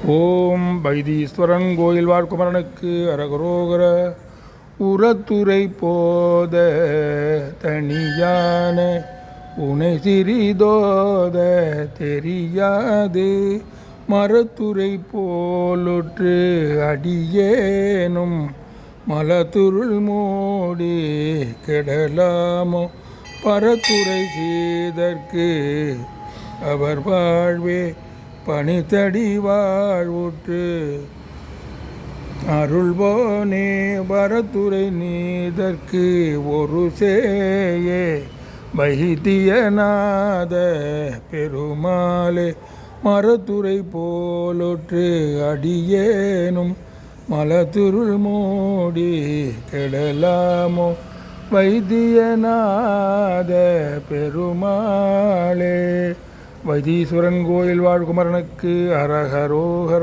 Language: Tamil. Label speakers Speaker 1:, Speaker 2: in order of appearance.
Speaker 1: ஓம் வைத்தீஸ்வரன் கோயில் வாழ்குமரனுக்கு அரகரோகர. உரத்துறை போத தனியான உனை சிறிதோத தெரியாது மரத்துறை போலுற்று அடியேனும் மலத்துருள் மூடி கெடலாமோ பரத்துறை செய்தற்கு அவர் வாழ்வே பணித்தடி வாழ்வுற்று அருள்வோனே வரத்துறை நீதற்கு ஒரு சேயே வைத்தியநாத பெருமாளே மரத்துறை போலொற்று அடியேனும் மலத்துருள் மூடி கெடலாமோ வைத்தியநாத பெருமாளே. வைத்தீஸ்வரன் கோயில் வாழ்குமரனுக்கு அரகரோகர.